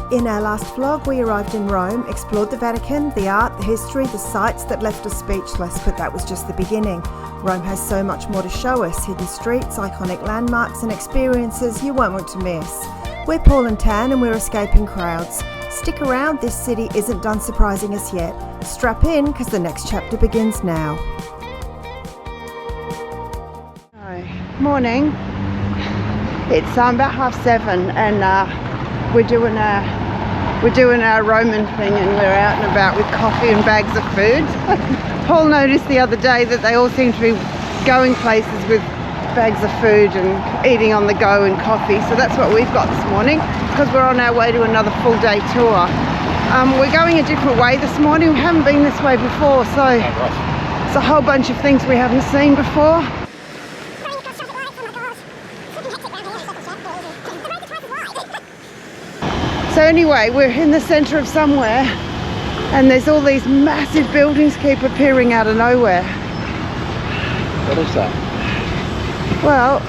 In our last vlog, we arrived in Rome, explored the Vatican, the art, the history, the sights that left us speechless, but that was just the beginning. Rome has so much more to show us: hidden streets, iconic landmarks and experiences you won't want to miss. We're Paul and Tan and we're escaping crowds. Stick around, this city isn't done surprising us yet. Strap in, because the next chapter begins now. Morning. It's about 7:30 and we're doing our Roman thing, and we're out and about with coffee and bags of food. Paul noticed the other day that they all seem to be going places with bags of food and eating on the go and coffee, so that's what we've got this morning because we're on our way to another full day tour. We're going a different way this morning. We haven't been this way before, so it's a whole bunch of things we haven't seen before. So anyway, we're in the centre of somewhere and there's all these massive buildings keep appearing out of nowhere. What is that? Well,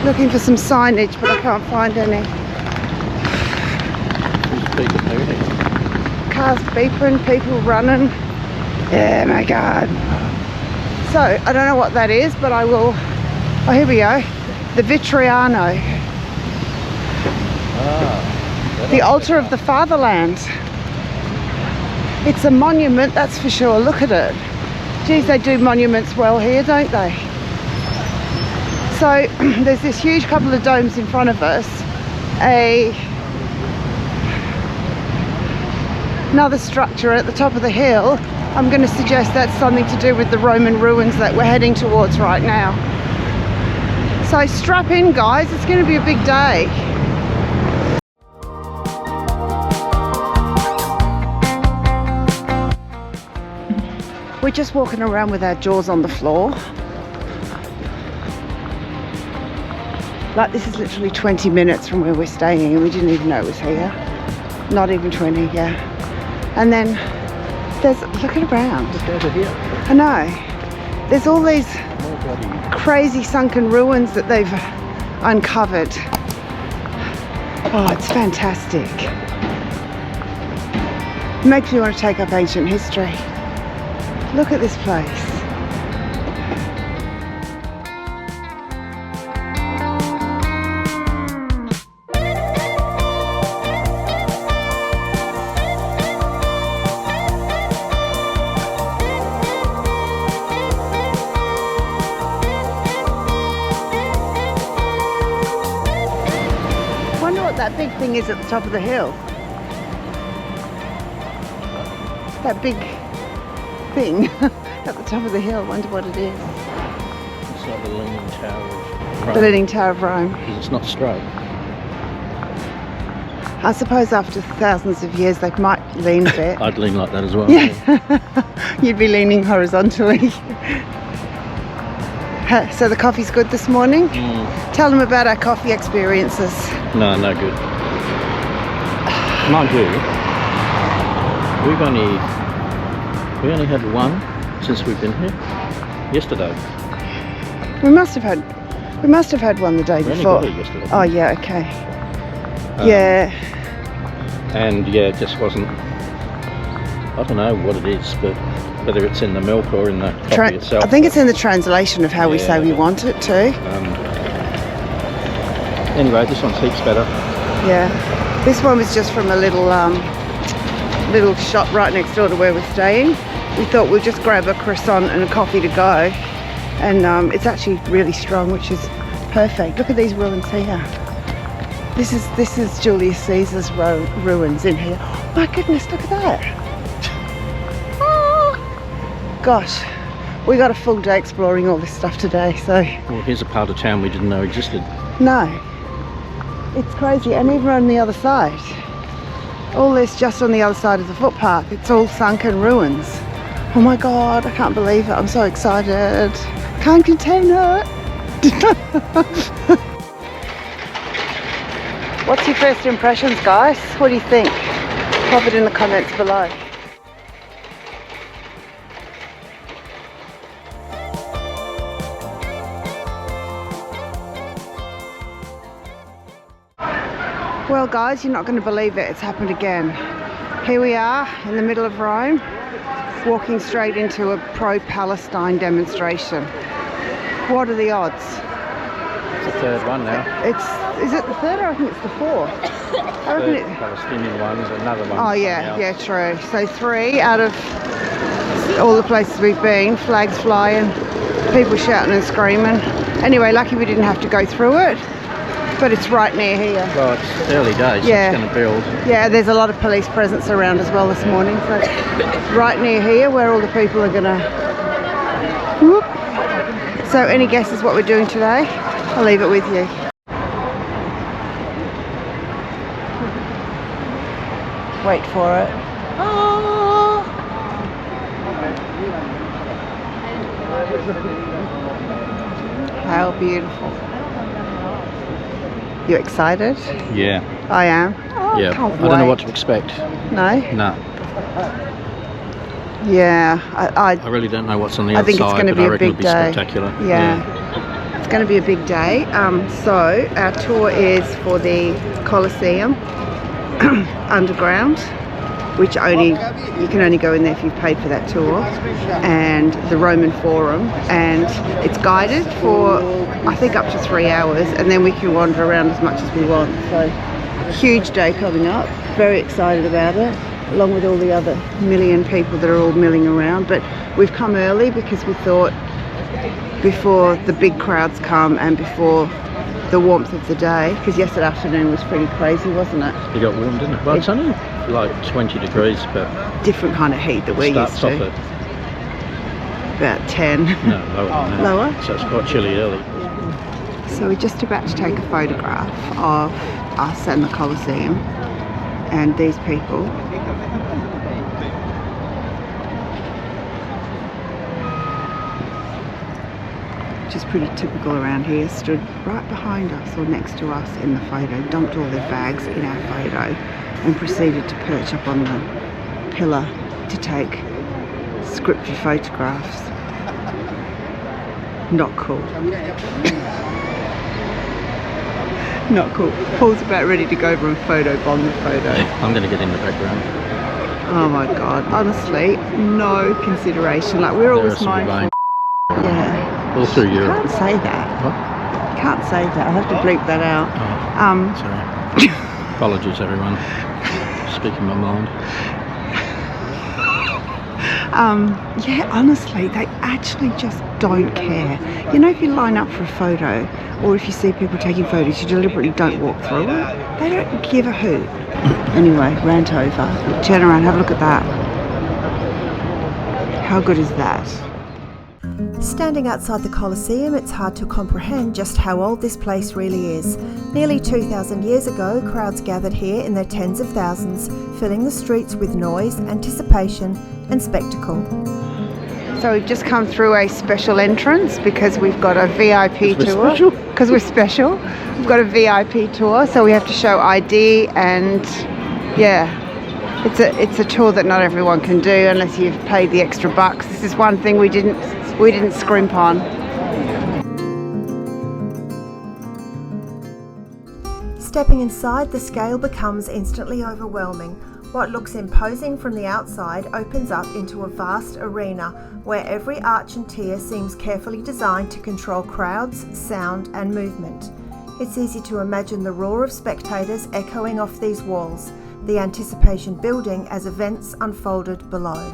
looking for some signage, but I can't find any. Cars beeping, people running. Yeah, my God. So, I don't know what that is, but I will... Oh, here we go. The Vitriano. The altar of the fatherland. It's a monument, that's for sure. Look at it. Geez, they do monuments well here, don't they? So there's this huge couple of domes in front of us. Another structure at the top of the hill. I'm going to suggest that's something to do with the Roman ruins that we're heading towards right now. So strap in, guys. It's going to be a big day. We're just walking around with our jaws on the floor. Like, this is literally 20 minutes from where we're staying and we didn't even know it was here. Not even 20, yeah. And then there's, look at around. Look over here. I know. There's all these crazy sunken ruins that they've uncovered. Oh, it's fantastic. It makes me want to take up ancient history. Look at this place. Wonder what that big thing is at the top of the hill. That big thing at the top of the hill. Wonder what it is. It's like the Leaning Tower of Rome. The Leaning Tower of Rome. Because it's not straight. I suppose after thousands of years they might lean a bit. I'd lean like that as well. Yeah. You'd be leaning horizontally. So the coffee's good this morning? Tell them about our coffee experiences. No, no good. Mind you, we only had one since we've been here. Yesterday. We must have had one the day We before. only got it yesterday. Oh yeah, okay. Yeah. And yeah, it just wasn't. I don't know what it is, but whether it's in the milk or in the coffee itself. I think it's in the translation of how we say we want it to. Anyway, this one's heaps better. Yeah. This one was just from a little shop right next door to where we're staying. We thought we'd just grab a croissant and a coffee to go, and it's actually really strong, which is perfect. Look at these ruins here. This is Julius Caesar's ruins in here. Oh my goodness, look at that. Oh, gosh, we got a full day exploring all this stuff today. So well, here's a part of town we didn't know existed. No, it's crazy. And even on the other side, all this just on the other side of the footpath, it's all sunken ruins. Oh my God, I can't believe it. I'm so excited. Can't contain it. What's your first impressions, guys? What do you think? Pop it in the comments below. Well guys, you're not going to believe it, it's happened again. Here we are in the middle of Rome, walking straight into a pro-Palestine demonstration. What are the odds? It's the third one now. Is it the third, or I think it's the fourth? I reckon The Palestinian one's another one. Oh yeah, yeah, true. So 3 out of all the places we've been, flags flying, people shouting and screaming. Anyway, lucky we didn't have to go through it, but it's right near here. Well, it's early days, Yeah. so it's going to build. Yeah, there's a lot of police presence around as well this morning, so right near here where all the people are gonna whoop. So any guesses what we're doing today? I'll leave it with you. Wait for it. Oh. How beautiful. You excited? Yeah. I am. Oh, Yeah. can't I don't know wait. what to expect. No? No. Yeah, I really don't know what's on the I other think it's side, going to but be I a reckon big it'll be day. spectacular. Yeah. It's going to be a big day. So our tour is for the Colosseum underground, which you can only go in there if you've paid for that tour, and the Roman Forum, and it's guided for I think up to 3 hours, and then we can wander around as much as we want. So huge day coming up, very excited about it, along with all the other million people that are all milling around. But we've come early because we thought before the big crowds come and before the warmth of the day, because yesterday afternoon was pretty crazy, wasn't it? You got warm, didn't it? Well, it's only like 20 degrees, but Different kind of heat that we're used starts off to. at About 10. no, lower than that. Lower? So it's quite chilly early. So we're just about to take a photograph of us and the Colosseum and these people. Which is pretty typical around here, stood right behind us or next to us in the photo, dumped all their bags in our photo and proceeded to perch up on the pillar to take scripted photographs. Not cool. Not cool. Paul's about ready to go over and photobomb the photo. I'm going to get in the background. Oh my god, honestly, no consideration. Like, we're There are always some mindful. rain Yeah. all through You Europe. can't say that. What? You can't say that. I'll have to bleep that out. Oh, sorry. Apologies, everyone. Speaking my mind. Yeah, honestly, they actually just don't care. You know, if you line up for a photo, or if you see people taking photos, you deliberately don't walk through it. They don't give a hoot. Anyway, rant over. Turn around, have a look at that. How good is that? Standing outside the Colosseum, it's hard to comprehend just how old this place really is. Nearly 2,000 years ago, crowds gathered here in their tens of thousands, filling the streets with noise, anticipation and spectacle. So we've just come through a special entrance because we've got a VIP We're tour. special? Because we're special. We've got a VIP tour, so we have to show ID, and yeah, it's a tour that not everyone can do unless you've paid the extra bucks. This is one thing we didn't scrimp on. Stepping inside, the scale becomes instantly overwhelming. What looks imposing from the outside opens up into a vast arena where every arch and tier seems carefully designed to control crowds, sound and movement. It's easy to imagine the roar of spectators echoing off these walls, the anticipation building as events unfolded below.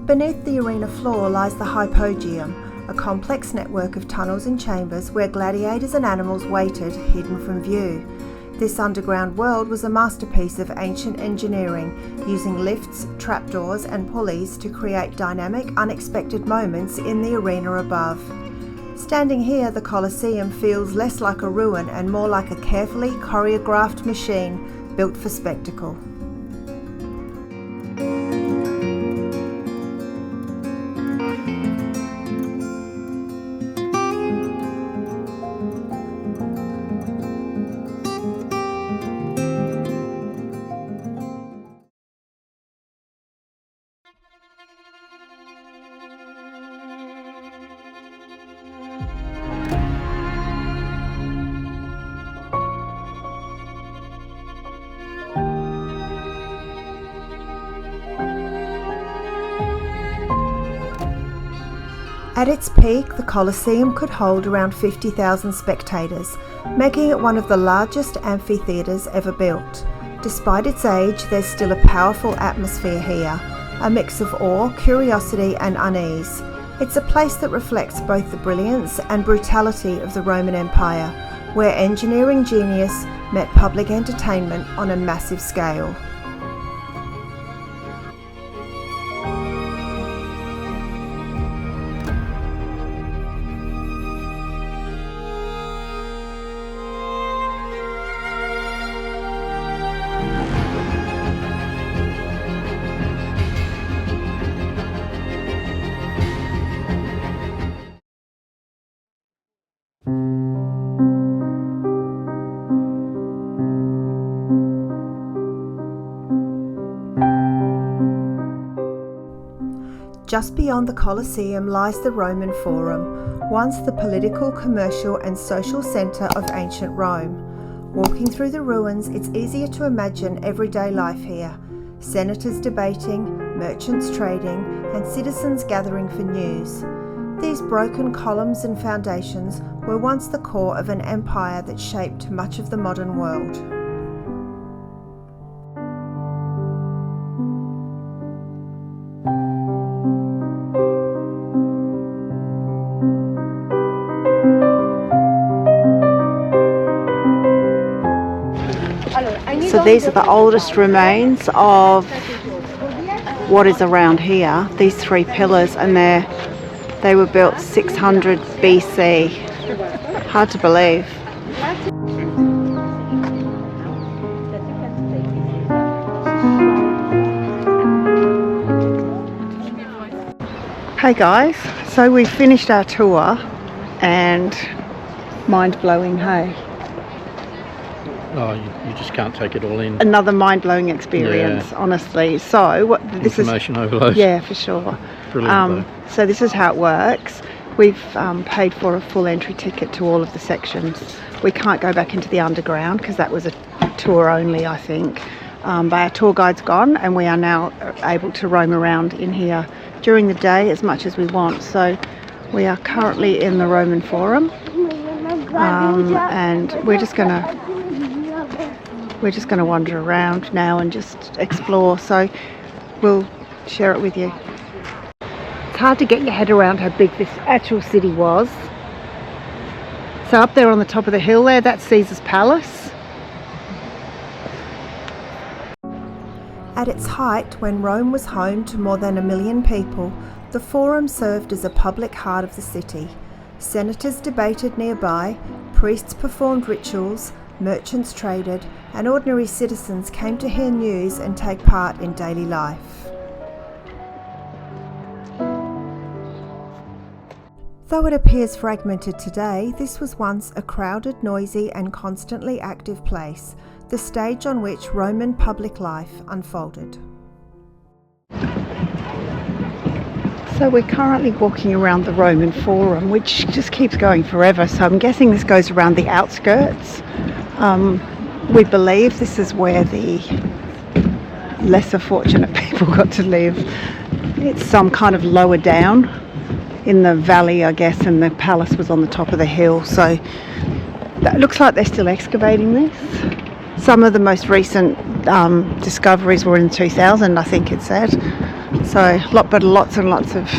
Beneath the arena floor lies the hypogeum, a complex network of tunnels and chambers where gladiators and animals waited, hidden from view. This underground world was a masterpiece of ancient engineering, using lifts, trapdoors and pulleys to create dynamic, unexpected moments in the arena above. Standing here, the Colosseum feels less like a ruin and more like a carefully choreographed machine built for spectacle. At its peak, the Colosseum could hold around 50,000 spectators, making it one of the largest amphitheatres ever built. Despite its age, there's still a powerful atmosphere here, a mix of awe, curiosity and unease. It's a place that reflects both the brilliance and brutality of the Roman Empire, where engineering genius met public entertainment on a massive scale. Just beyond the Colosseum lies the Roman Forum, once the political, commercial and social centre of ancient Rome. Walking through the ruins, it's easier to imagine everyday life here. Senators debating, merchants trading, and citizens gathering for news. These broken columns and foundations were once the core of an empire that shaped much of the modern world. So these are the oldest remains of what is around here, these three pillars, and they were built 600 BC. Hard to believe. Hey guys, so we finished our tour and mind-blowing, hey? Oh, you just can't take it all in. Another mind-blowing experience, honestly. So this Information overload. Yeah, for sure. Brilliant. So this is how it works. We've paid for a full entry ticket to all of the sections. We can't go back into the underground because that was a tour only, I think. But our tour guide's gone and we are now able to roam around in here during the day as much as we want. So we are currently in the Roman Forum, and we're just gonna wander around now and just explore, so we'll share it with you. It's hard to get your head around how big this actual city was. So up there on the top of the hill there, that's Caesar's palace. At its height, when Rome was home to more than 1 million people, the Forum served as a public heart of the city. Senators debated nearby, priests performed rituals, merchants traded, and ordinary citizens came to hear news and take part in daily life. Though it appears fragmented today, this was once a crowded, noisy and constantly active place, the stage on which Roman public life unfolded. So we're currently walking around the Roman Forum, which just keeps going forever, so I'm guessing this goes around the outskirts. We believe this is where the lesser fortunate people got to live. It's some kind of lower down in the valley, I guess, and the palace was on the top of the hill, so that looks like they're still excavating this. Some of the most recent discoveries were in 2000, I think it said. So lots and lots of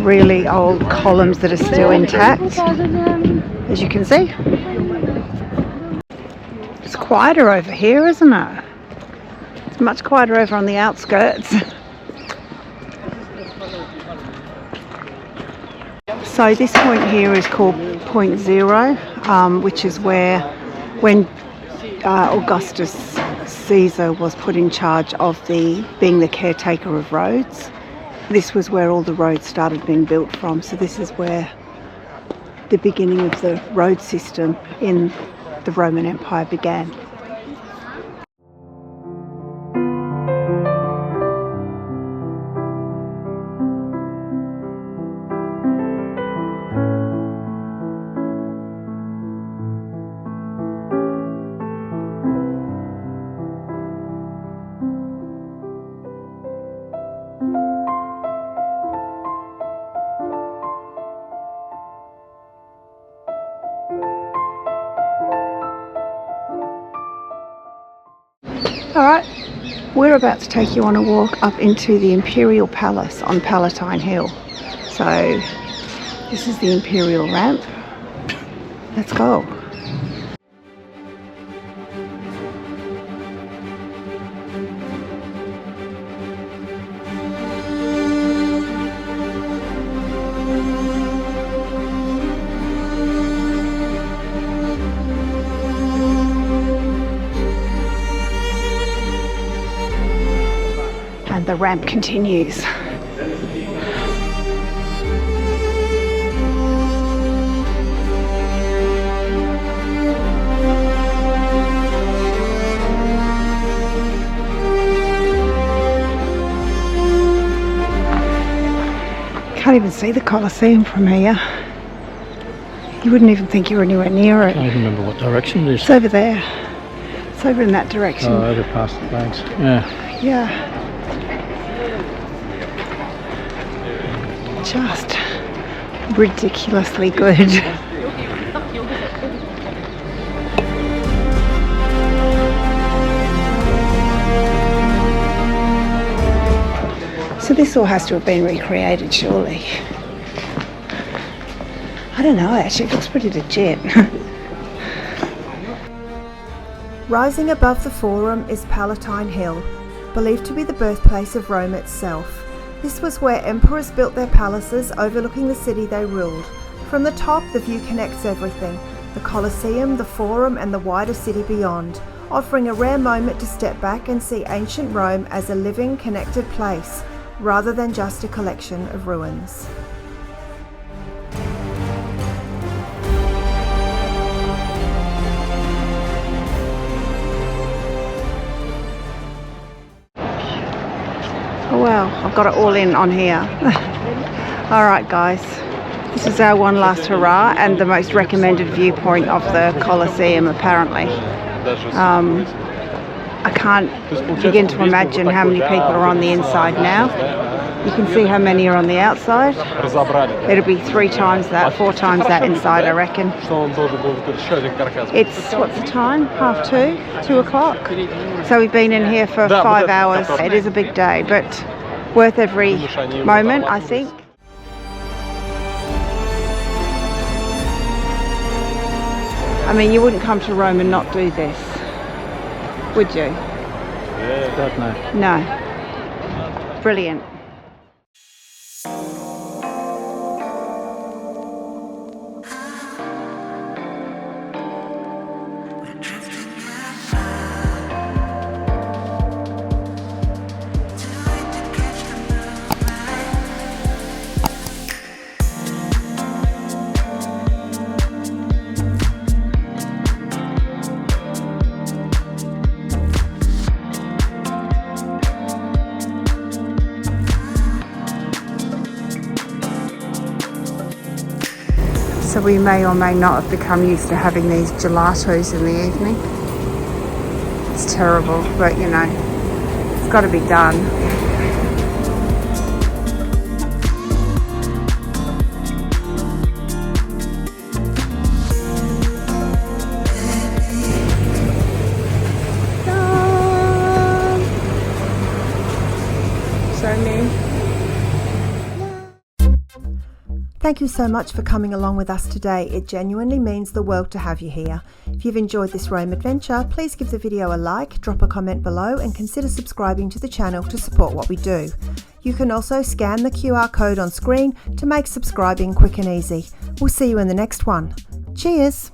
really old columns that are still intact, as you can see. It's quieter over here, isn't it? It's much quieter over on the outskirts. So this point here is called Point Zero, which is where, when Augustus Caesar was put in charge of being the caretaker of roads, this was where all the roads started being built from. So this is where the beginning of the road system in the Roman Empire began. Alright, we're about to take you on a walk up into the Imperial Palace on Palatine Hill. So, this is the Imperial ramp. Let's go. And the ramp continues. Can't even see the Colosseum from here. You wouldn't even think you were anywhere near it. I can't even remember what direction it is. It's over there. It's over in that direction. Oh, over past the banks. Yeah. Yeah. Just ridiculously good. So this all has to have been recreated, surely. I don't know, actually, it looks pretty legit. Rising above the Forum is Palatine Hill, believed to be the birthplace of Rome itself. This was where emperors built their palaces overlooking the city they ruled. From the top, the view connects everything: the Colosseum, the Forum, and the wider city beyond, offering a rare moment to step back and see ancient Rome as a living, connected place, rather than just a collection of ruins. Oh wow, I've got it all in on here. Alright guys, this is our one last hurrah and the most recommended viewpoint of the Colosseum apparently. I can't begin to imagine how many people are on the inside now. You can see how many are on the outside. It'll be 3 times that, 4 times that inside, I reckon. It's, what's the time? 2:30? 2 o'clock? So we've been in here for 5 hours. It is a big day, but worth every moment, I think. I mean, you wouldn't come to Rome and not do this, would you? God, no. No. Brilliant. So we may or may not have become used to having these gelatos in the evening. It's terrible, but you know, it's got to be done. So mean. Thank you so much for coming along with us today. It genuinely means the world to have you here. If you've enjoyed this Rome adventure, please give the video a like, drop a comment below, and consider subscribing to the channel to support what we do. You can also scan the QR code on screen to make subscribing quick and easy. We'll see you in the next one. Cheers!